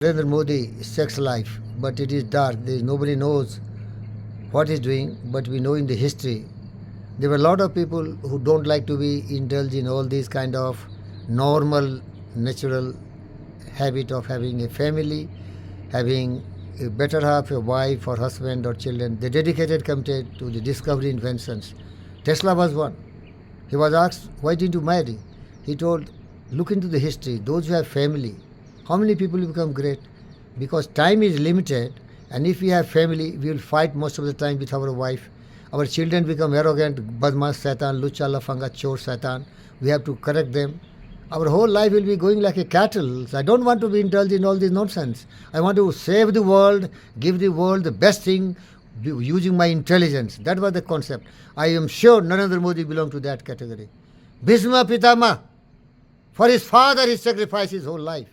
Narendra Modi sex life, but it is dark. Nobody knows what he's doing, but we know in the history there were a lot of people who don't like to be indulged in all these kind of normal, natural habit of having a family, having a better half, a wife or husband or children. They dedicated committed to the discovery inventions. Tesla was one. He was asked, why didn't you marry? He told, look into the history. Those who have family, how many people become great? Because time is limited, and if we have family, we will fight most of the time with our wife. Our children become arrogant, badmas, satan, lucha, lafanga, chor, satan. We have to correct them. Our whole life will be going like a cattle. So I don't want to be indulged in all this nonsense. I want to save the world, give the world the best thing using my intelligence. That was the concept. I am sure Narendra Modi belonged to that category. Bhisma Pitama, for his father, he sacrificed his whole life.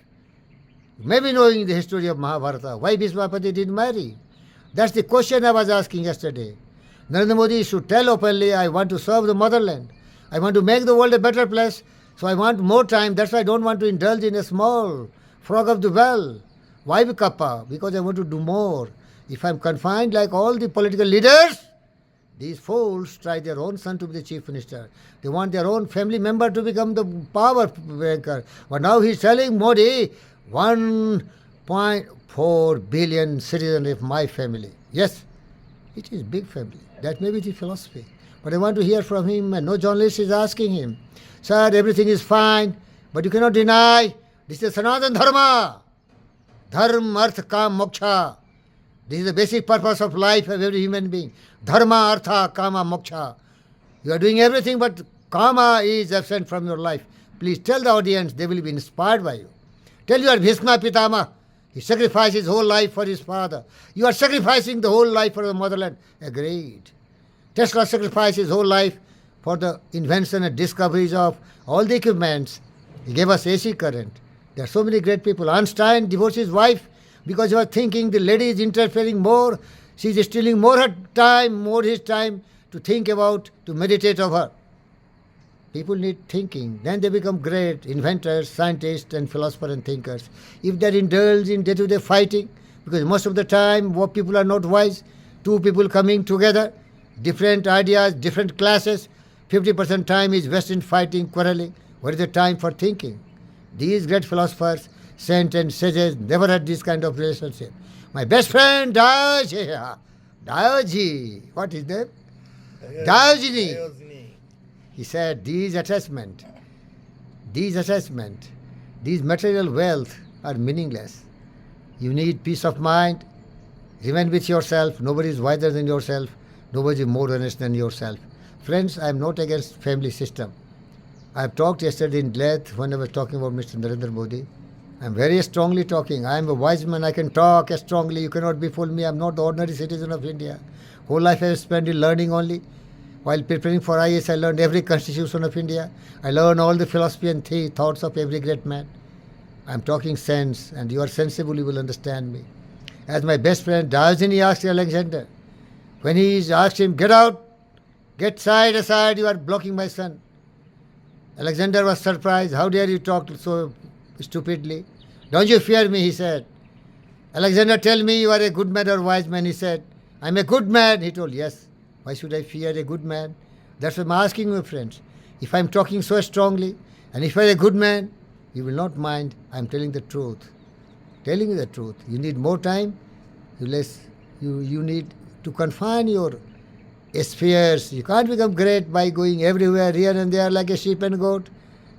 Maybe knowing the history of Mahabharata, why Bhismapati didn't marry? That's the question I was asking yesterday. Narendra Modi should tell openly, I want to serve the motherland. I want to make the world a better place, so I want more time. That's why I don't want to indulge in a small frog of the well. Why Kappa? Because I want to do more. If I'm confined like all the political leaders, these fools try their own son to be the chief minister. They want their own family member to become the power banker. But now he's telling Modi, 1.4 billion citizens of my family. Yes, it is big family. That may be the philosophy. But I want to hear from him, and no journalist is asking him, sir, everything is fine, but you cannot deny this is Sanatan Dharma. Dharma, Artha, Kam, Moksha. This is the basic purpose of life of every human being. Dharma, Artha, Kama, Moksha. You are doing everything, but Kama is absent from your life. Please tell the audience, they will be inspired by you. Tell your Bhisma Pitama, he sacrificed his whole life for his father. You are sacrificing the whole life for the motherland. Agreed. Tesla sacrificed his whole life for the invention and discoveries of all the equipments. He gave us AC current. There are so many great people. Einstein divorced his wife because he was thinking the lady is interfering more. She is stealing more her time, more his time to think about, to meditate of her. People need thinking. Then they become great inventors, scientists, and philosophers and thinkers. If they indulge in day-to-day fighting, because most of the time what people are not wise, two people coming together, different ideas, different classes, 50% time is wasted in fighting, quarreling. What is the time for thinking? These great philosophers, saints and sages never had this kind of relationship. My best friend, Daoji, what is that? Daoji. He said, these attachment, these material wealth are meaningless. You need peace of mind. Remain with yourself. Nobody is wiser than yourself. Nobody is more honest than yourself. Friends, I am not against family system. I have talked yesterday in length when I was talking about Mr. Narendra Modi. I am very strongly talking. I am a wise man. I can talk strongly. You cannot befool me. I am not the ordinary citizen of India. Whole life I have spent in learning only. While preparing for IAS, I learned every constitution of India. I learned all the philosophy and thoughts of every great man. I am talking sense, and you are sensible, you will understand me. As my best friend Diogenes asked Alexander, when he asked him, get out, get aside, you are blocking my son. Alexander was surprised. How dare you talk so stupidly? Don't you fear me, he said. Alexander, tell me you are a good man or wise man, he said. I am a good man. He told, yes. Why should I fear a good man? That's what I'm asking you, friends. If I'm talking so strongly, and if I'm a good man, you will not mind. I'm telling the truth. Telling you the truth. You need more time. You need to confine your spheres. You can't become great by going everywhere, here and there, like a sheep and goat.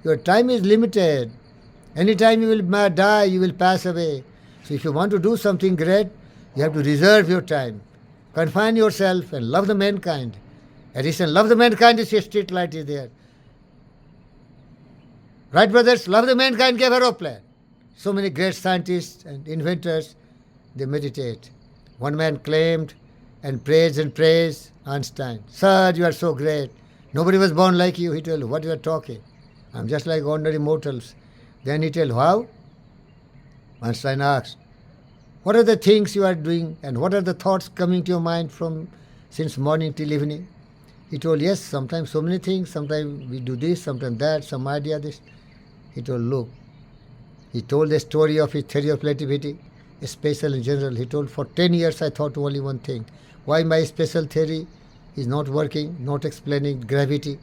Your time is limited. Anytime you will die, you will pass away. So if you want to do something great, you have to reserve your time. Confine yourself and love the mankind. Edison, love the mankind is a street light is there. Right, brothers? Love the mankind gave aeroplane. So many great scientists and inventors, they meditate. One man claimed and praised Einstein. Sir, you are so great. Nobody was born like you. He told, what you are talking? I'm just like ordinary mortals. Then he told, how? Einstein asked, what are the things you are doing and what are the thoughts coming to your mind from since morning till evening? He told, yes, sometimes so many things. Sometimes we do this, sometimes that, some idea this. He told, look, He told the story of his theory of relativity, special in general. He told, for 10 years I thought only one thing. Why my special theory is not working, not explaining gravity.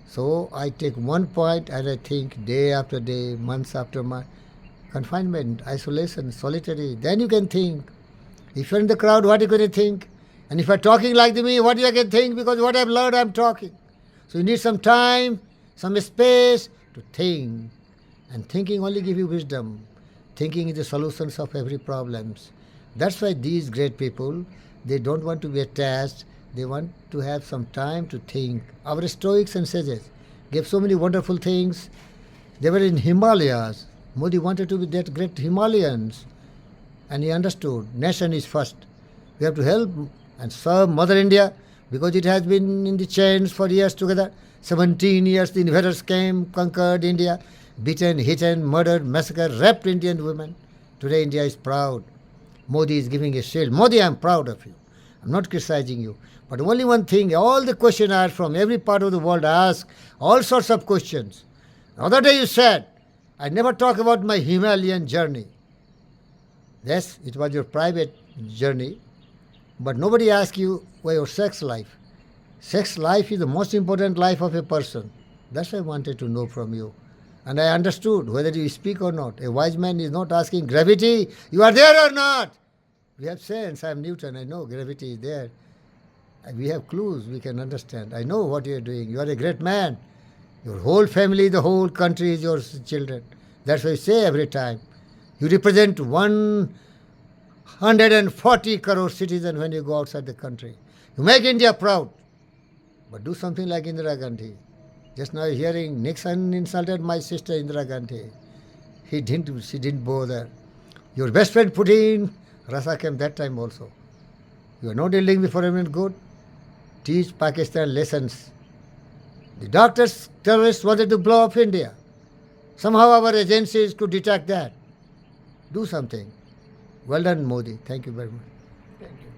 So I take one point and I think day after day, months after month. Confinement, isolation, solitary. Then you can think. If you're in the crowd, what are you going to think? And if you're talking like me, what you can think? Because what I've learned, I'm talking. So you need some time, some space to think. And thinking only gives you wisdom. Thinking is the solutions of every problems. That's why these great people, they don't want to be attached. They want to have some time to think. Our Stoics and sages gave so many wonderful things. They were in Himalayas. Modi wanted to be that great Himalayans. And he understood, nation is first. We have to help and serve Mother India because it has been in the chains for years together. 17 years the invaders came, conquered India, beaten, hidden, murdered, massacred, raped Indian women. Today India is proud. Modi is giving a shield. Modi, I am proud of you. I am not criticizing you. But only one thing, all the questions are from every part of the world. I ask all sorts of questions. The other day you said, I never talk about my Himalayan journey. Yes, it was your private journey, but nobody asked you about your sex life. Sex life is the most important life of a person. That's what I wanted to know from you. And I understood whether you speak or not. A wise man is not asking, gravity, you are there or not? We have sense. I am Newton. I know gravity is there. And we have clues. We can understand. I know what you are doing. You are a great man. Your whole family, the whole country is your children. That's what I say every time. You represent 140 crore citizens when you go outside the country. You make India proud. But do something like Indira Gandhi. Just now hearing Nixon insulted my sister Indira Gandhi. She didn't bother. Your best friend Putin, Russia came that time also. You are not dealing with foreign good. Teach Pakistan lessons. The doctors, terrorists wanted to blow up India. Somehow our agencies could detect that. Do something. Well done, Modi. Thank you very much. Thank you.